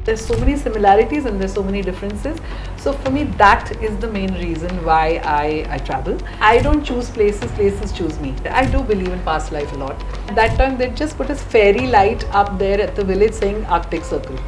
There's so many similarities and there's so many differences. So for me, that is the main reason why I travel. I don't choose places, places choose me. I do believe in past life a lot. At that time, they just put a fairy light up there at the village saying Arctic Circle.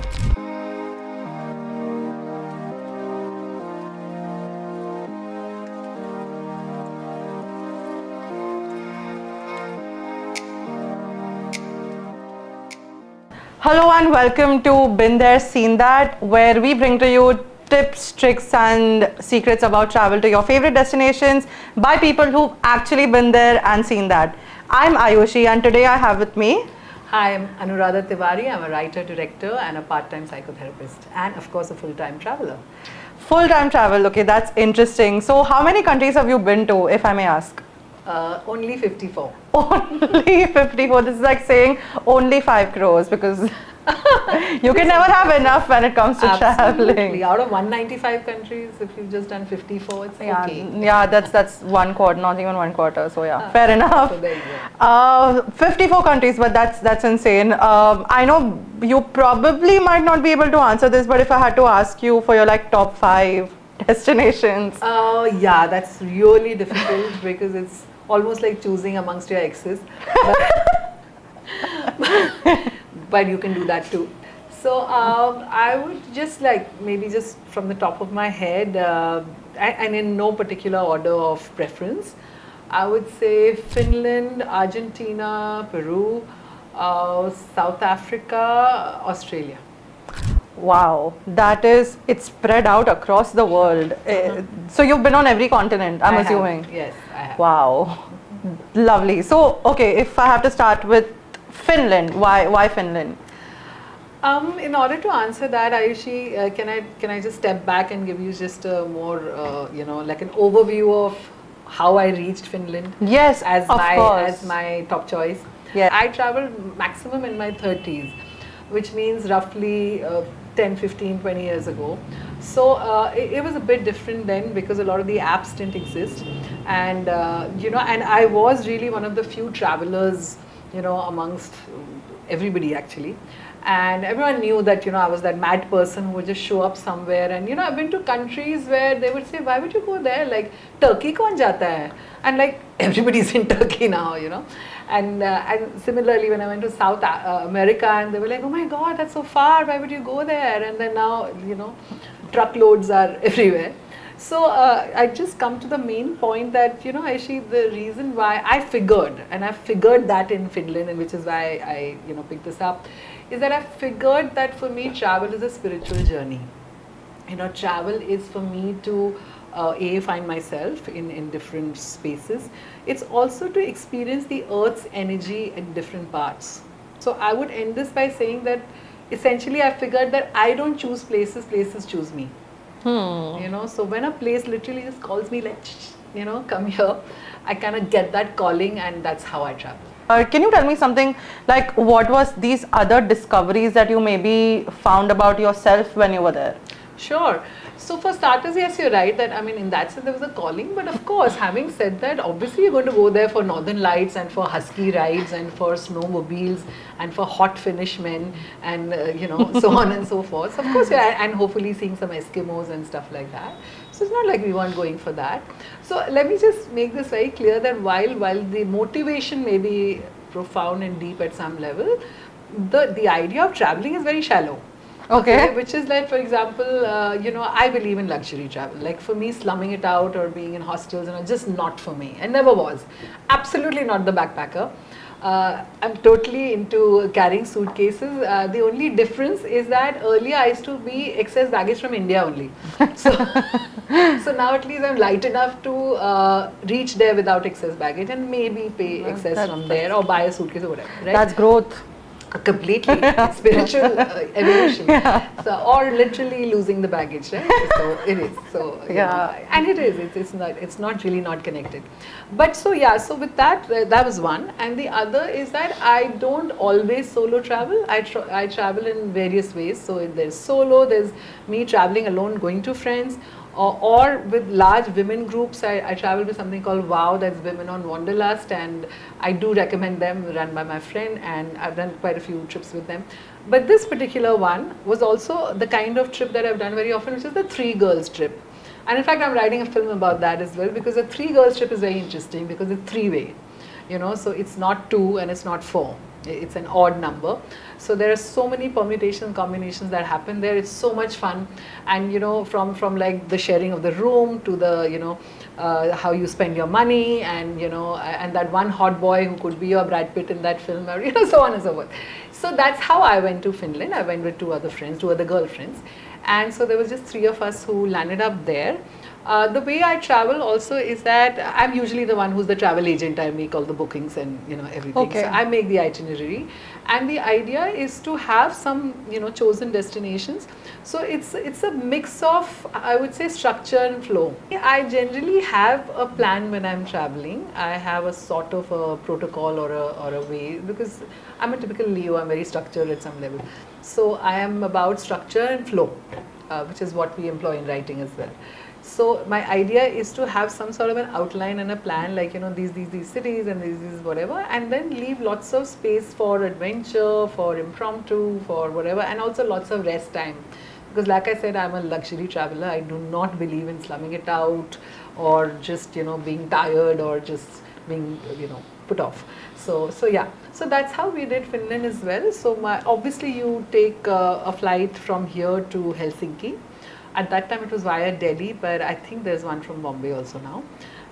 Hello and welcome to Been There, Seen That, where we bring to you tips, tricks and secrets about travel to your favorite destinations by people who've actually been there and seen that. I'm Aayushi and today I have with me... Hi, I'm Anuraadha Tewari. I'm a writer, director and a part-time psychotherapist and of course a full-time traveler. Full-time travel, okay, that's interesting. So how many countries have you been to, if I may ask? Only 54. Only 54. This is like saying only 5 crores because you can never have enough when it comes to Absolutely. traveling. Out of 195 countries, if you've just done 54, it's okay. Yeah, that's 1/4, not even 1/4. So yeah, fair enough. So there you go. 54 countries, but that's insane. I know you probably might not be able to answer this, but if I had to ask you for your like top 5 destinations. Yeah, that's really difficult because it's almost like choosing amongst your exes. But you can do that too. So I would just like maybe just from the top of my head and in no particular order of preference, I would say Finland, Argentina, Peru, South Africa, Australia. Wow, it's spread out across the world. So you've been on every continent, I'm assuming. Yes, I have. Wow, lovely. So, okay, if I have to start with Finland, why Finland? In order to answer that, Aayushi, can I just step back and give you just a more, like an overview of how I reached Finland? Yes, as course. my top choice. Yeah. I traveled maximum in my 30s, which means roughly 10, 15, 20 years ago. So it was a bit different then because a lot of the apps didn't exist. And, and I was really one of the few travelers, amongst everybody actually. And everyone knew that, I was that mad person who would just show up somewhere. And, I've been to countries where they would say, why would you go there? Like, Turkey kaun jata hai? And like, everybody's in Turkey now, And similarly, when I went to South America and they were like, oh my God, that's so far. Why would you go there? And then now, truckloads are everywhere. So I just come to the main point that, actually the reason why I figured that in Finland, and which is why I, picked this up, is that I figured that for me, travel is a spiritual journey. Travel is for me to find myself in different spaces. It's also to experience the earth's energy in different parts. So I would end this by saying that essentially I figured that I don't choose places, places choose me. So when a place literally just calls me like, come here, I kind of get that calling and that's how I travel. Can you tell me something like what was these other discoveries that you maybe found about yourself when you were there? Sure. So for starters, yes, you're right that, in that sense there was a calling, but of course, having said that, obviously you're going to go there for northern lights and for husky rides and for snowmobiles and for hot Finnish men and, so on and so forth. So of course, and hopefully seeing some Eskimos and stuff like that. So it's not like we weren't going for that. So let me just make this very clear that while the motivation may be profound and deep at some level, the idea of traveling is very shallow. Okay. Which is like, for example, I believe in luxury travel. Like for me, slumming it out or being in hostels, just not for me. And never was. Absolutely not the backpacker. I'm totally into carrying suitcases. The only difference is that earlier I used to be excess baggage from India only. So now at least I'm light enough to reach there without excess baggage and maybe pay excess from there or buy a suitcase or whatever. Right? That's growth. Completely. It's spiritual evolution. Yeah. So, or literally losing the baggage, right? So it is. So and it is. It's not really not connected. But so with that, that was one. And the other is that I don't always solo travel. I travel in various ways. So there's solo, there's me traveling alone, going to friends, or with large women groups. I travel with something called WOW, that's Women on Wanderlust, and I do recommend them, run by my friend, and I've done quite a few trips with them. But this particular one was also the kind of trip that I've done very often, which is the 3 girls trip. And in fact, I'm writing a film about that as well, because a 3 girls trip is very interesting because it's 3-way, so it's not 2 and it's not 4. It's an odd number. So there are so many permutations, combinations that happen there. It's so much fun. And from like the sharing of the room to the, how you spend your money, and and that one hot boy who could be your Brad Pitt in that film, or so on and so forth. So that's how I went to Finland. I went with 2 other friends, 2 other girlfriends. And so there was just 3 of us who landed up there. The way I travel also is that I'm usually the one who's the travel agent. I make all the bookings and everything. Okay. So I make the itinerary, and the idea is to have some chosen destinations. So it's a mix of, I would say, structure and flow. I generally have a plan when I'm traveling. I have a sort of a protocol or a way, because I'm a typical Leo. I'm very structured at some level. So I am about structure and flow, which is what we employ in writing as well. So my idea is to have some sort of an outline and a plan, like these cities and these whatever, and then leave lots of space for adventure, for impromptu, for whatever, and also lots of rest time. Because like I said, I'm a luxury traveler. I do not believe in slumming it out, or just being tired, or just being put off. So yeah. So that's how we did Finland as well. So obviously you take a flight from here to Helsinki. At that time it was via Delhi, but I think there's one from Bombay also now.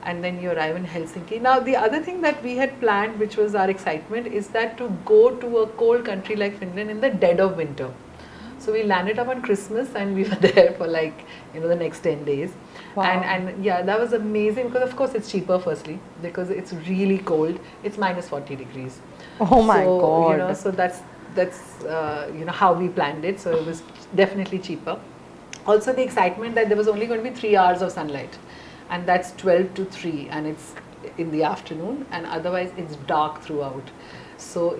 And then you arrive in Helsinki. Now the other thing that we had planned, which was our excitement, is that to go to a cold country like Finland in the dead of winter. So we landed up on Christmas and we were there for like, the next 10 days. Wow. And yeah, that was amazing, because of course it's cheaper firstly, because it's really cold. It's minus 40 degrees. Oh my God. So that's how we planned it. So it was definitely cheaper. Also the excitement that there was only going to be 3 hours of sunlight, and that's 12 to 3, and it's in the afternoon, and otherwise it's dark throughout. So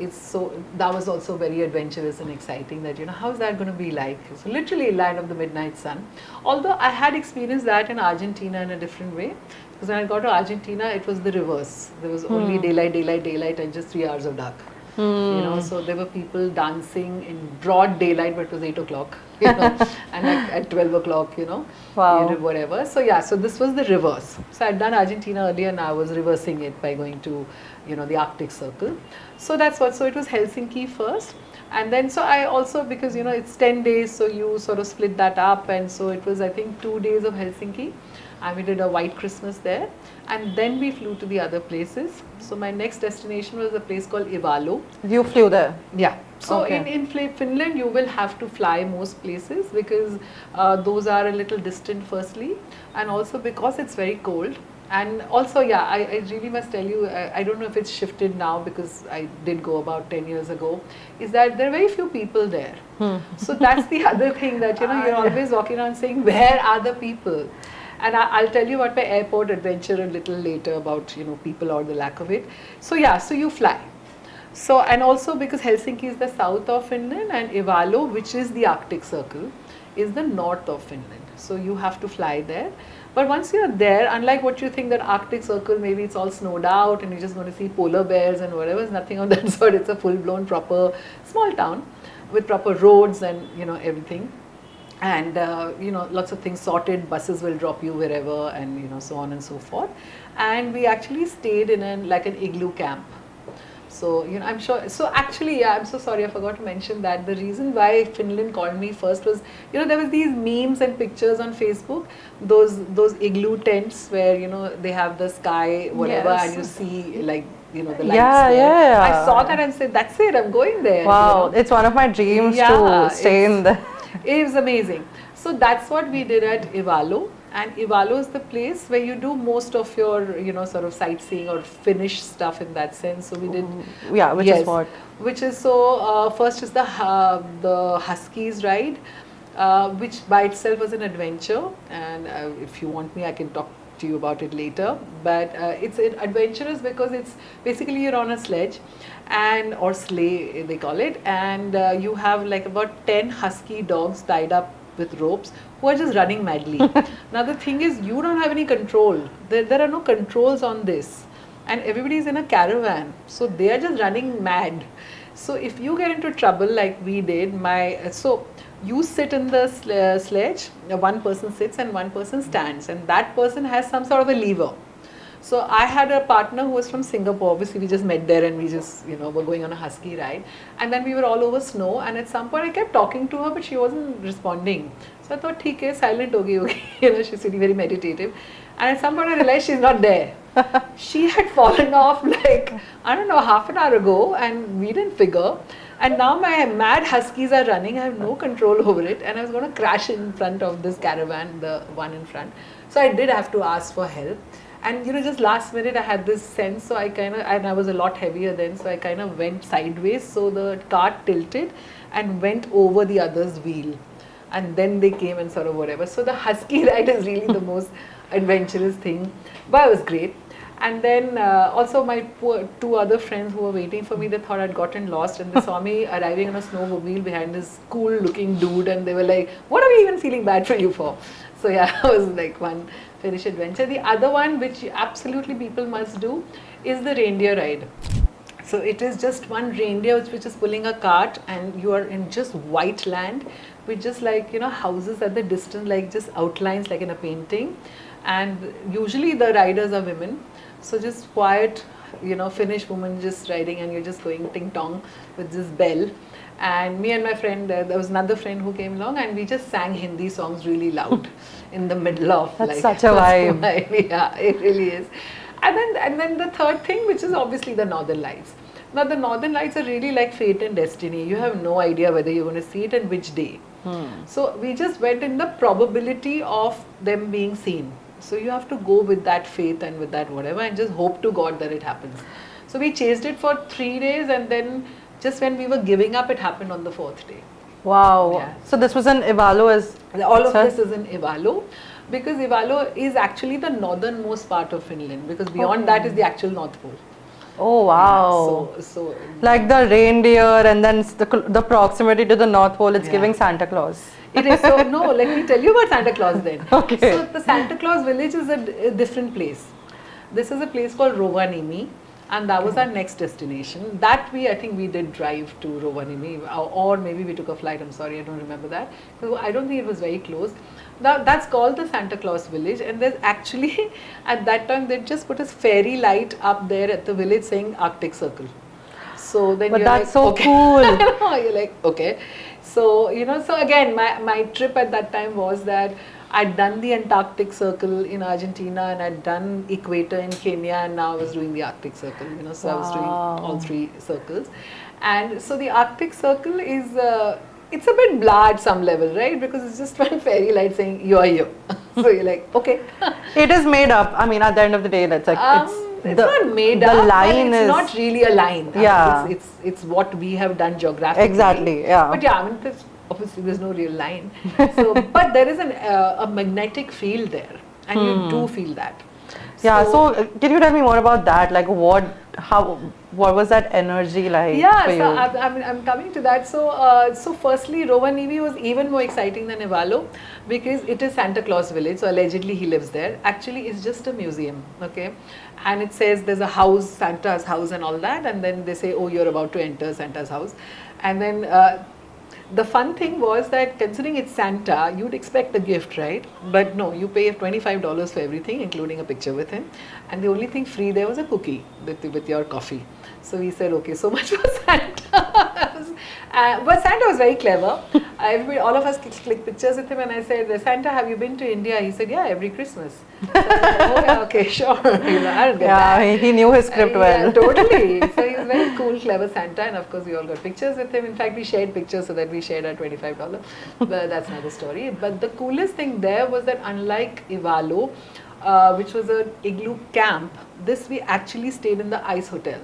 that was also very adventurous and exciting, that how's that going to be like? So literally land of the midnight sun. Although I had experienced that in Argentina in a different way, because when I got to Argentina it was the reverse. There was only daylight and just 3 hours of dark. So there were people dancing in broad daylight, but it was 8 o'clock, and at 12 o'clock, Wow. whatever. So yeah, so this was the reverse. So I'd done Argentina earlier, and I was reversing it by going to, the Arctic Circle. So that's what, so it was Helsinki first. And then, so I also, because, it's 10 days, so you sort of split that up. And so it was, I think, 2 days of Helsinki. And we did a white Christmas there. And then we flew to the other places. So my next destination was a place called Ivalo. You flew there? Yeah. So Okay. in Finland, you will have to fly most places, because those are a little distant firstly. And also because it's very cold. And also, yeah, I really must tell you, I don't know if it's shifted now, because I did go about 10 years ago, is that there are very few people there. So that's the other thing, that, you're always walking around saying, where are the people? And I'll tell you about my airport adventure a little later, about, people or the lack of it. So yeah, so you fly. So, and also because Helsinki is the south of Finland, and Ivalo, which is the Arctic Circle, is the north of Finland. So you have to fly there. But once you're there, unlike what you think, that Arctic Circle, maybe it's all snowed out and you're just going to see polar bears and whatever, it's nothing of that sort. It's a full-blown proper small town with proper roads and, everything. And, lots of things sorted, buses will drop you wherever, and, so on and so forth. And we actually stayed in an Igloo Camp. So, I'm sure, so actually, yeah, I'm so sorry, I forgot to mention that the reason why Finland called me first was, there was these memes and pictures on Facebook, those igloo tents where, they have the sky, whatever, Yes. and you see, like, the lights Yeah, there. yeah. I saw that and said, that's it, I'm going there. Wow, it's one of my dreams Yeah, to stay in there. It was amazing. So that's what we did at Ivalo. And Ivalo is the place where you do most of your, sort of sightseeing or Finnish stuff in that sense. So we did. Yeah, which is what? Which is first is the Huskies ride, which by itself was an adventure. And if you want me, I can talk to you about it later. But it's adventurous because it's basically you're on a sledge, or sleigh they call it, and you have like about 10 husky dogs tied up with ropes who are just running madly. Now the thing is, you don't have any control. There are no controls on this, and everybody is in a caravan, so they are just running mad. So if you get into trouble like we did, so you sit in the sledge, one person sits and one person stands, and that person has some sort of a lever. So I had a partner who was from Singapore. Obviously, we just met there and we just, were going on a Husky ride. And then we were all over snow, and at some point I kept talking to her, but she wasn't responding. So I thought, theek hai, silent hogi hogi. She's really very meditative. And at some point I realized she's not there. She had fallen off like, I don't know, half an hour ago, and we didn't figure. And now my mad Huskies are running. I have no control over it, and I was going to crash in front of this caravan, the one in front. So I did have to ask for help. And just last minute I had this sense, so and I was a lot heavier then, so I kind of went sideways, so the cart tilted and went over the other's wheel. And then they came and sort of whatever. So the Husky ride is really the most adventurous thing, but it was great. And then also my two other friends who were waiting for me, they thought I'd gotten lost, and they saw me arriving on a snowmobile behind this cool looking dude, and they were like, what are we even feeling bad for you for? So yeah, it was like one Finnish adventure. The other one, which absolutely people must do, is the reindeer ride. So it is just one reindeer which is pulling a cart, and you are in just white land with just like, houses at the distance, like just outlines like in a painting. And usually the riders are women. So just quiet, Finnish woman just riding, and you're just going ting tong with this bell. And me and my friend, there was another friend who came along, and we just sang Hindi songs really loud in the middle of That's such a vibe. Yeah, it really is. And then the third thing, which is obviously the Northern Lights. Now the Northern Lights are really like fate and destiny. You have no idea whether you're going to see it and which day. So we just went in the probability of them being seen. So you have to go with that faith and with that whatever, and just hope to God that it happens. So we chased it for 3 days, and then just when we were giving up, it happened on the 4th day. Wow. Yeah. So this was in Ivalo as all of this is in Ivalo, because Ivalo is actually the northernmost part of Finland, because beyond that is the actual North Pole. Oh wow. Yeah, so like the reindeer, and then the proximity to the North Pole, it's giving Santa Claus. It is. So no, let me tell you about Santa Claus then. Okay. So the Santa Claus village is a different place. This is a place called Rovaniemi, and that was our next destination. That I think we did drive to Rovaniemi, or maybe we took a flight. I'm sorry, I don't remember that. I don't think it was very close. That's called the Santa Claus village, and there's actually at that time they just put a fairy light up there at the village saying Arctic Circle. So then you're that's like, so okay. cool. You're like, okay. So so again, my trip at that time was that I'd done the Antarctic Circle in Argentina, and I'd done Equator in Kenya, and now I was doing the Arctic Circle. So I was doing all 3 circles, and so the Arctic Circle is it's a bit blah at some level, right? Because it's just one fairy light saying you're here. So you're like, okay. It is made up. I mean, at the end of the day, it's like it's not made up. The line but it's not really a line. Yeah. It's what we have done geographically. Exactly. Yeah. But yeah, I mean, obviously there's no real line. So, but there is a magnetic field there, and you do feel that. Yeah. So can you tell me more about that? Like what was that energy like? Yeah, for so you? I'm coming to that. So firstly, Rovaniemi was even more exciting than Ivalo, because it is Santa Claus village. So allegedly he lives there. Actually, it's just a museum, okay? And it says there's a house, Santa's house and all that. And then they say, oh, you're about to enter Santa's house. And then the fun thing was that considering it's Santa, you'd expect a gift, right? But no, you pay $25 for everything, including a picture with him. And the only thing free there was a cookie with your coffee. So we said, okay, so much for Santa. But Santa was very clever. All of us clicked pictures with him, and I said, Santa, have you been to India? He said, yeah, every Christmas. So I said, oh yeah, okay, sure. I'll get that. He knew his script well. Yeah, totally. So he's very cool, clever Santa, and of course we all got pictures with him. In fact, we shared pictures so that we shared our $25. But that's another story. But the coolest thing there was that unlike Ivalo, which was an igloo camp, we actually stayed in the ice hotel.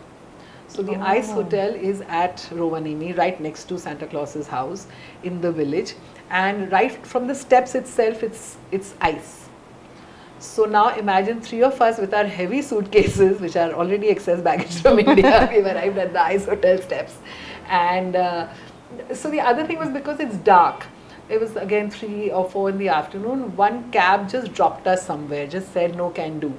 So the ice hotel is at Rovaniemi, right next to Santa Claus's house in the village, and right from the steps itself, it's ice. So now imagine 3 of us with our heavy suitcases, which are already excess baggage from India. We've arrived at the ice hotel steps, and so the other thing was because it's dark. It was again 3 or 4 in the afternoon. One cab just dropped us somewhere, just said no can do.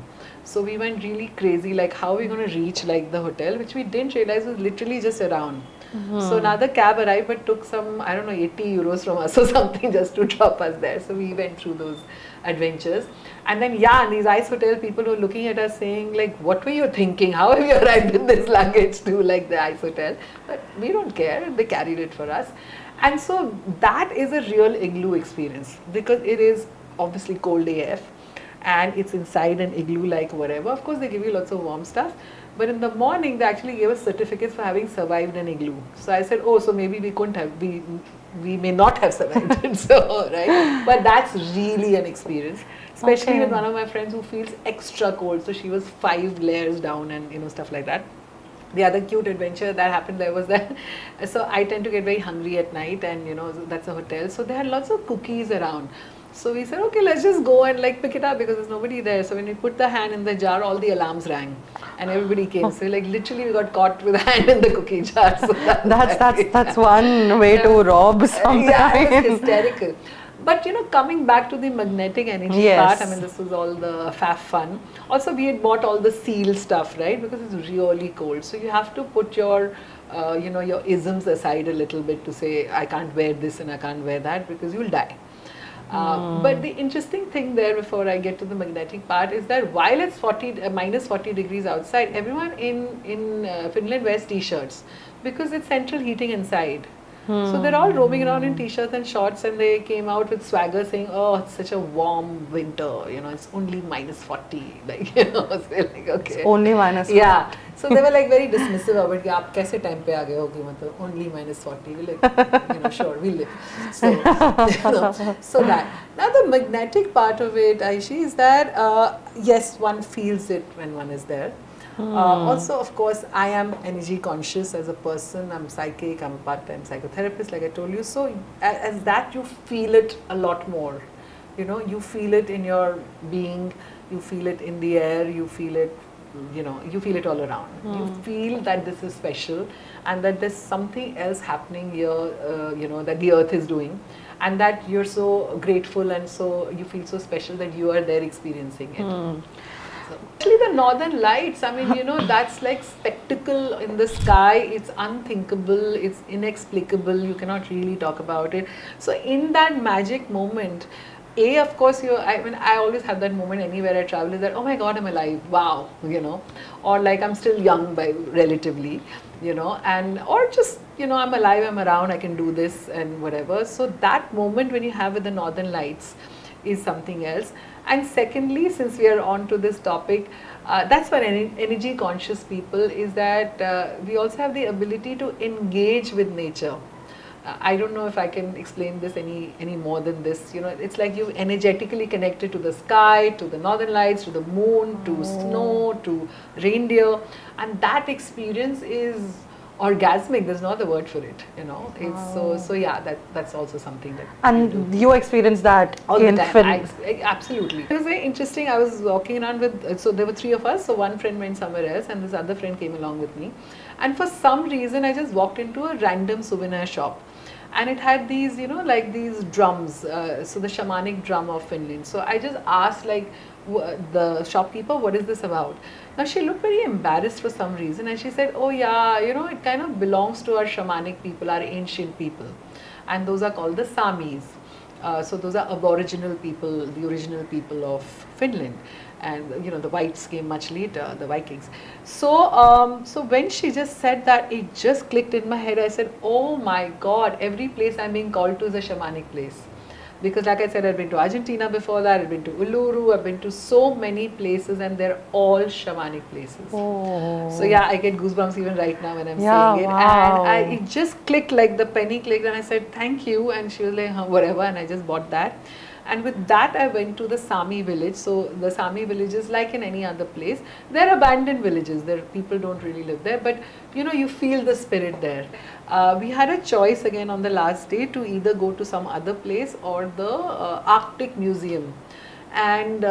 So we went really crazy, like how are we going to reach like the hotel, which we didn't realize was literally just around. So another cab arrived but took some, I don't know, 80 euros from us or something just to drop us there. So we went through those adventures. And then and these ice hotel people were looking at us saying like, what were you thinking? How have you arrived in this luggage to like the ice hotel? But we don't care, they carried it for us. And so that is a real igloo experience because it is obviously cold AF and it's inside an igloo like whatever. Of course they give you lots of warm stuff. But in the morning, they actually gave us certificates for having survived an igloo. So I said, oh, so maybe we couldn't have, we may not have survived it. So, right? But that's really an experience, especially with one of my friends who feels extra cold. So she was 5 layers down and, you know, stuff like that. The other cute adventure that happened there was that, so I tend to get very hungry at night and, you know, that's a hotel. So they had lots of cookies around. So we said, okay, let's just go and like pick it up because there's nobody there. So when we put the hand in the jar, all the alarms rang and everybody came. So like literally we got caught with a hand in the cookie jar. So that's one way to rob something. Yeah, it was hysterical. But you know, coming back to the magnetic energy part, I mean, this was all the faff fun. Also, we had bought all the seal stuff, right? Because it's really cold. So you have to put your, you know, your isms aside a little bit to say, I can't wear this and I can't wear that because you'll die. But the interesting thing there before I get to the magnetic part is that while it's minus 40 degrees outside, everyone in Finland wears t-shirts because it's central heating inside. So they're all roaming around in t-shirts and shorts and they came out with swagger saying, oh, it's such a warm winter, you know, it's only minus 40, like, you know, it's like, okay. It's only minus 40. Yeah. So they were like very dismissive of it, aap kaise time pe aa gaye hoge, matlab only minus 40, we're like, you know, sure, we'll live. So, you know, so that. Now the magnetic part of it, Aayushi, is that, yes, one feels it when one is there. Also, of course, I am energy conscious as a person. I'm psychic, I'm a part-time psychotherapist, like I told you. So, as that, you feel it a lot more. You know, you feel it in your being, you feel it in the air, you feel it, you know, you feel it all around. You feel that this is special and that there's something else happening here, you know, that the earth is doing. And that you're so grateful and so you feel so special that you are there experiencing it. Actually, the northern lights, I mean, you know, that's like spectacle in the sky. It's unthinkable, it's inexplicable, you cannot really talk about it. So in that magic moment, of course, I mean, I always have that moment anywhere I travel is that, oh my God, I'm alive, wow, you know, or like I'm still young by relatively, you know, and, or just, you know, I'm alive, I'm around, I can do this and whatever. So that moment when you have with the northern lights is something else. And secondly, since we are on to this topic, that's for energy conscious people is that we also have the ability to engage with nature. I don't know if I can explain this any more than this. You know, it's like you energetically connected to the sky, to the northern lights, to the moon, to snow, to reindeer, and that experience is orgasmic. There's no other word for it, you know. It's so yeah, that's also something that and you experience that all in the time. Absolutely. It was very interesting. I was walking around with, so there were 3 of us, so one friend went somewhere else and this other friend came along with me, and for some reason I just walked into a random souvenir shop and it had these, you know, like these drums, so the Shamanic Drum of Finland. So I just asked like the shopkeeper, what is this about? Now she looked very embarrassed for some reason and she said, oh yeah, you know, it kind of belongs to our shamanic people, our ancient people, and those are called the Samis. So those are aboriginal people, the original people of Finland, and you know, the whites came much later, the Vikings. So so when she just said that, it just clicked in my head. I said, oh my God, every place I'm being called to is a shamanic place. Because like I said, I've been to Argentina before that, I've been to Uluru, I've been to so many places and they're all shamanic places. Oh. So yeah, I get goosebumps even right now when I'm saying it. Wow. And it just clicked, like the penny clicked, and I said, thank you. And she was like, huh, whatever, and I just bought that. And with that, I went to the Sami village. So the Sami village is like in any other place. They're abandoned villages. People don't really live there, but you know, you feel the spirit there. We had a choice again on the last day to either go to some other place or the Arctic Museum. And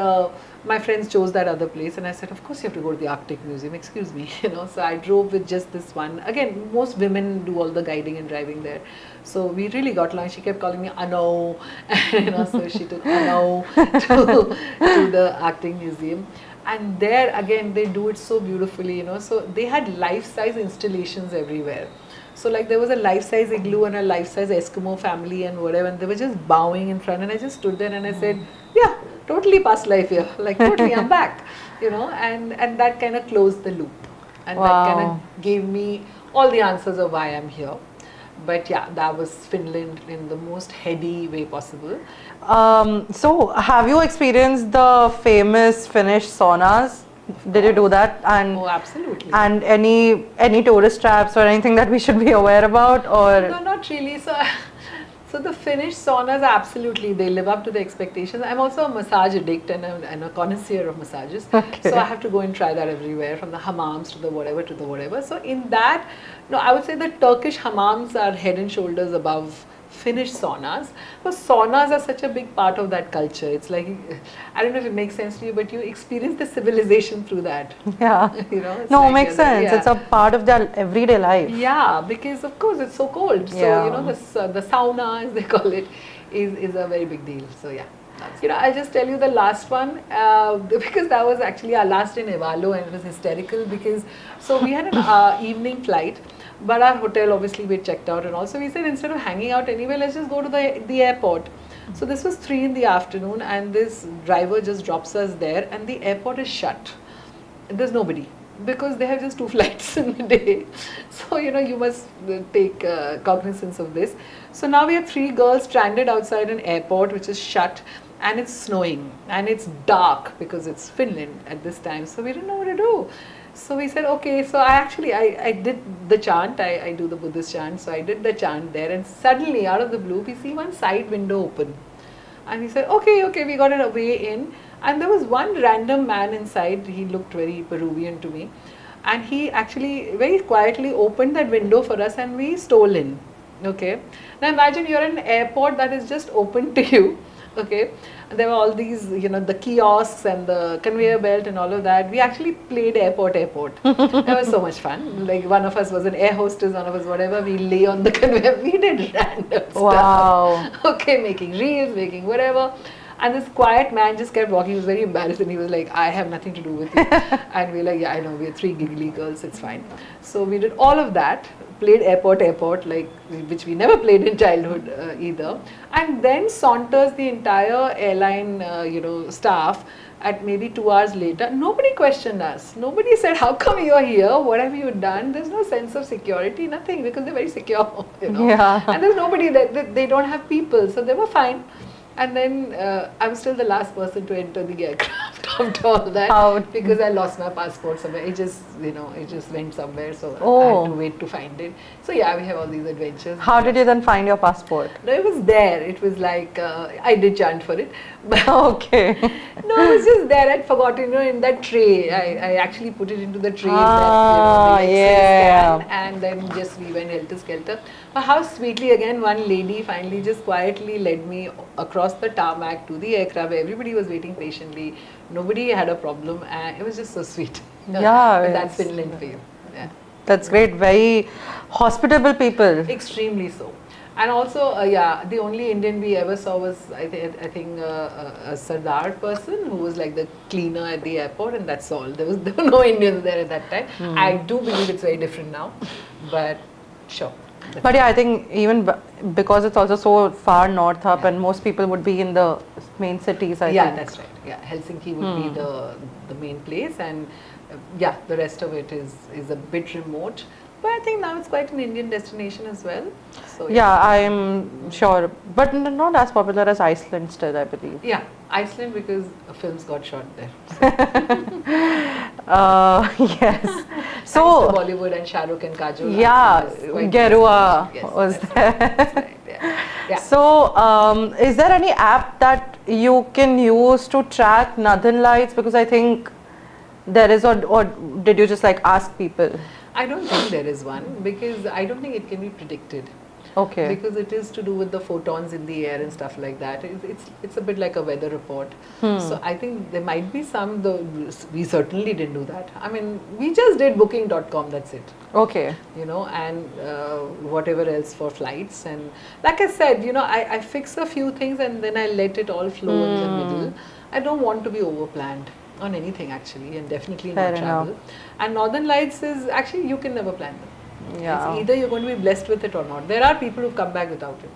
my friends chose that other place, and I said, of course you have to go to the Arctic Museum, excuse me, you know. So I drove with just this one. Again, most women do all the guiding and driving there. So we really got along. She kept calling me Ano, you know, so she took Ano to the Arctic Museum. And there again, they do it so beautifully, you know. So they had life-size installations everywhere. So like there was a life-size igloo and a life-size Eskimo family and whatever, and they were just bowing in front, and I just stood there and I said, yeah, totally past life here, like totally I'm back, you know, and that kind of closed the loop, and that kind of gave me all the answers of why I'm here. But yeah, that was Finland in the most heady way possible. So have you experienced the famous Finnish saunas? Did you do that? And oh, absolutely. And any tourist traps or anything that we should be aware about, or no, not really. So the Finnish saunas, absolutely, they live up to the expectations. I'm also a massage addict and a connoisseur of massages. Okay. So I have to go and try that everywhere, from the hammams to the whatever. So in that, no, I would say the Turkish hammams are head and shoulders above Finnish saunas. So saunas are such a big part of that culture. It's like, I don't know if it makes sense to you, but you experience the civilization through that. yeah, you know, it's no, like, makes sense. yeah. It's a part of their everyday life. Yeah, because of course it's so cold. So you know, the sauna, as they call it, is a very big deal. So yeah. You know, I'll just tell you the last one, because that was actually our last in Ivalo, and it was hysterical because, so we had an evening flight, but our hotel obviously we checked out, and also we said instead of hanging out anywhere, let's just go to the airport. So this was 3 in the afternoon, and this driver just drops us there, and the airport is shut. There's nobody, because they have just 2 flights in the day. So, you know, you must take cognizance of this. So now we have 3 girls stranded outside an airport which is shut, and it's snowing and it's dark because it's Finland at this time. So we didn't know what to do. So we said, okay, so I did the chant, I do the Buddhist chant, so I did the chant there, and suddenly out of the blue we see one side window open. And we said, okay, we got a way in. And there was one random man inside, he looked very Peruvian to me. And he actually very quietly opened that window for us, and we stole in. Okay. Now imagine you're in an airport that is just open to you. Okay. And there were all these, you know, the kiosks and the conveyor belt and all of that. We actually played airport. It was so much fun. Like one of us was an air hostess, one of us whatever. We lay on the conveyor. We did random stuff. Okay, making reels, making whatever. And this quiet man just kept walking. He was very embarrassed, and he was like, I have nothing to do with it. And we were like, yeah, I know, we're 3 giggly girls, it's fine. So we did all of that, played airport, like, which we never played in childhood either. And then saunters the entire airline, you know, staff at maybe 2 hours later. Nobody questioned us. Nobody said, how come you're here? What have you done? There's no sense of security, nothing, because they're very secure, you know. Yeah. And there's nobody that they don't have people, so they were fine. And then I was still the last person to enter the aircraft after all that, because I lost my passport somewhere. It just, you know, it just went somewhere, so I had to wait to find it. So yeah, we have all these adventures. How did you then find your passport? No, it was there. It was like, I did chant for it. But okay. No, it was just there. I'd forgotten, you know, in that tray. I actually put it into the tray that, you know, the X-ray scan, and then just we went helter-skelter. But how sweetly, again, one lady finally just quietly led me across the tarmac to the aircraft where everybody was waiting patiently. Nobody had a problem, and it was just so sweet. Yeah. But that's Finland for you. Yeah. That's great. Very hospitable people. Extremely so. And also, yeah, the only Indian we ever saw was, I think a Sardar person who was like the cleaner at the airport, and that's all. There were no Indians there at that time. I do believe it's very different now, but sure. But yeah, I think even because it's also so far north up, and most people would be in the main cities, I think. Yeah, that's right. Yeah, Helsinki would be the main place, and yeah, the rest of it is a bit remote. But I think now it's quite an Indian destination as well. So yeah, I'm sure, but not as popular as Iceland still, I believe. Yeah, Iceland, because films got shot there. Yes. So Bollywood and Shah Rukh and Kajol. Yeah, Gerua was there. That's right. Yeah. So, is there any app that you can use to track Northern Lights? Because I think there is, or did you just like ask people? I don't think there is one, because I don't think it can be predicted. Okay. Because it is to do with the photons in the air and stuff like that. It's a bit like a weather report. So I think there might be some, though we certainly didn't do that. I mean, we just did booking.com, that's it. Okay. You know, and whatever else for flights. And like I said, you know, I fix a few things and then I let it all flow in the middle. I don't want to be over planned on anything actually, and definitely Fair not travel. And Northern Lights is actually, you can never plan them. Yeah. It's either you're going to be blessed with it or not. There are people who've come back without it.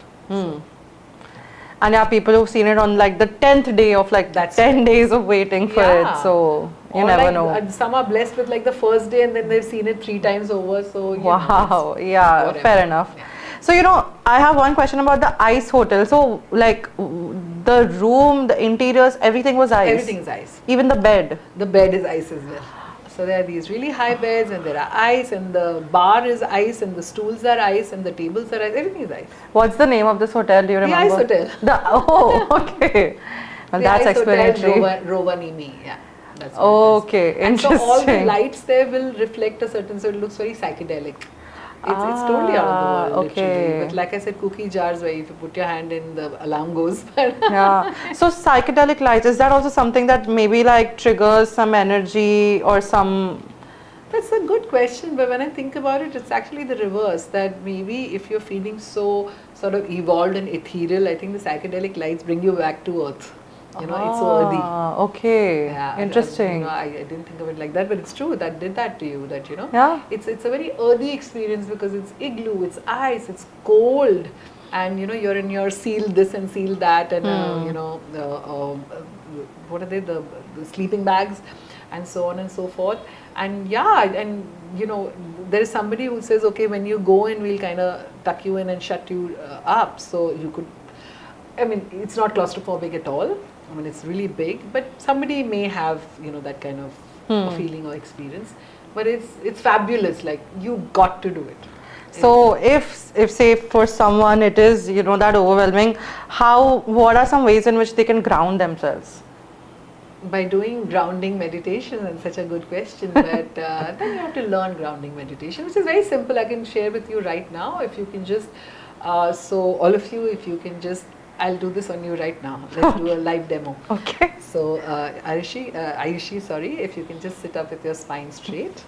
And yeah, people who've seen it on like the 10th day of like That's 10 days of waiting for it. Yeah. So you Or never like, know. some are blessed with like the first day and then they've seen it 3 times over. So you know, Wow. it's Yeah, whatever. fair enough. Yeah. So, you know, I have one question about the ice hotel. So, like the room, the interiors, everything was ice. Everything is ice. Even the bed. The bed is ice as well. So there are these really high beds and there are ice, and the bar is ice, and the stools are ice, and the tables are ice. Everything is ice. What's the name of this hotel? Do you remember? The Ice Hotel. Okay. Well, The that's Ice explanatory. Hotel Rovaniemi. Yeah. That's what Okay, it is. And so all the interesting. lights there will reflect a certain, so it looks very psychedelic. It's totally out of the world, okay. literally. But like I said, cookie jars where if you put your hand in, the alarm goes. Yeah. So psychedelic lights, is that also something that maybe like triggers some energy or some? That's a good question, but when I think about it, it's actually the reverse. That maybe if you're feeling so sort of evolved and ethereal, I think the psychedelic lights bring you back to earth. You know, it's so earthy. Okay. Yeah, Interesting. You know, I didn't think of it like that, but it's true. That did that to you. That, you know, Yeah. it's a very earthy experience because it's igloo, it's ice, it's cold, and you know you're in your seal this and seal that, and you know, what are they, the sleeping bags, and so on and so forth. And yeah, and you know, there is somebody who says, okay, when you go in, we'll kind of tuck you in and shut you up, so you could. I mean, it's not claustrophobic at all. I mean, it's really big, but somebody may have, you know, that kind of a feeling or experience. But it's fabulous. Like, you got to do it. So if say for someone it is, you know, that overwhelming, what are some ways in which they can ground themselves? By doing grounding meditation, and such a good question. But then you have to learn grounding meditation, which is very simple. I can share with you right now. If you can just, so all of you, if you can just, I'll do this on you right now. Let's do a live demo. Okay. So Aayushi, sorry, if you can just sit up with your spine straight.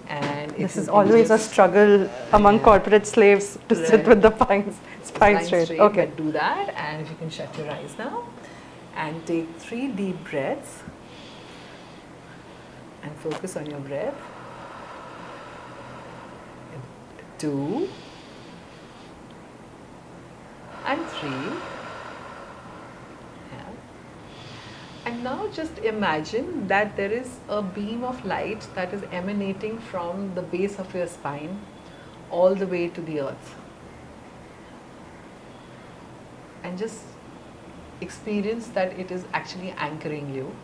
And This is always a struggle among corporate slaves to sit with the spine straight. Okay. But do that, and if you can shut your eyes now and take 3 deep breaths and focus on your breath. 2 and 3. Yeah. And now just imagine that there is a beam of light that is emanating from the base of your spine all the way to the earth. And just experience that it is actually anchoring you.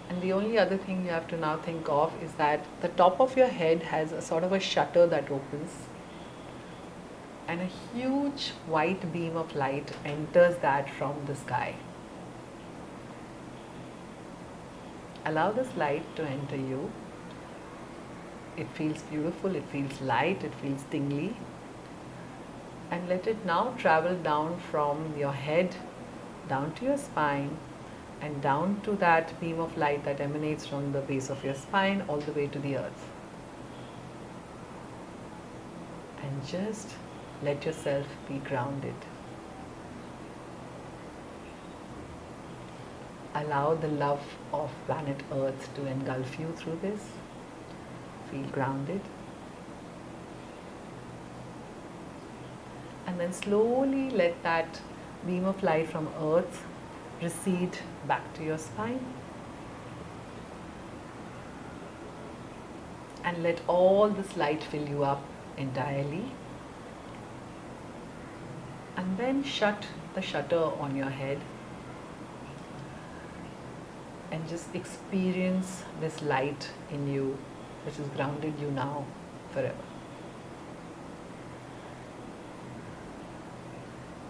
And the only other thing you have to now think of is that the top of your head has a sort of a shutter that opens, and a huge white beam of light enters that from the sky. Allow this light to enter you. It feels beautiful, it feels light, it feels tingly. And let it now travel down from your head, down to your spine, and down to that beam of light that emanates from the base of your spine all the way to the earth. And just let yourself be grounded. Allow the love of planet Earth to engulf you through this. Feel grounded. And then slowly let that beam of light from Earth recede back to your spine. And let all this light fill you up entirely. And then shut the shutter on your head and just experience this light in you, which has grounded you now forever.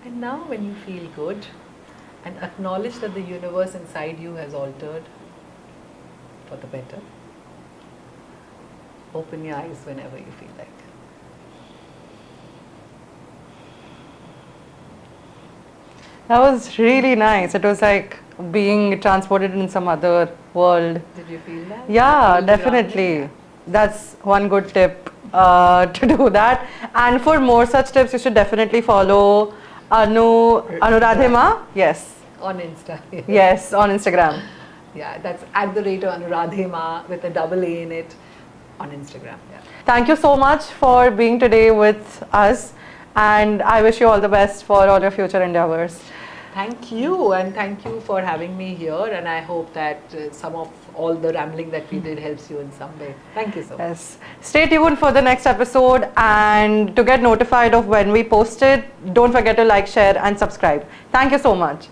And now when you feel good and acknowledge that the universe inside you has altered for the better, open your eyes whenever you feel like. That was really nice. It was like being transported in some other world. Did you feel that? Yeah, Feel definitely. grounded? That's one good tip to do that. And for more such tips, you should definitely follow Anuradhima. Yes. On Insta. Yes, on Instagram. Yeah, that's at the rate of Anuradhima with a double A in it on Instagram. Yeah. Thank you so much for being today with us. And I wish you all the best for all your future endeavors. Thank you, and thank you for having me here, and I hope that some of all the rambling that we did helps you in some way. Thank you so much. Yes. Stay tuned for the next episode, and to get notified of when we post it, don't forget to like, share and subscribe. Thank you so much.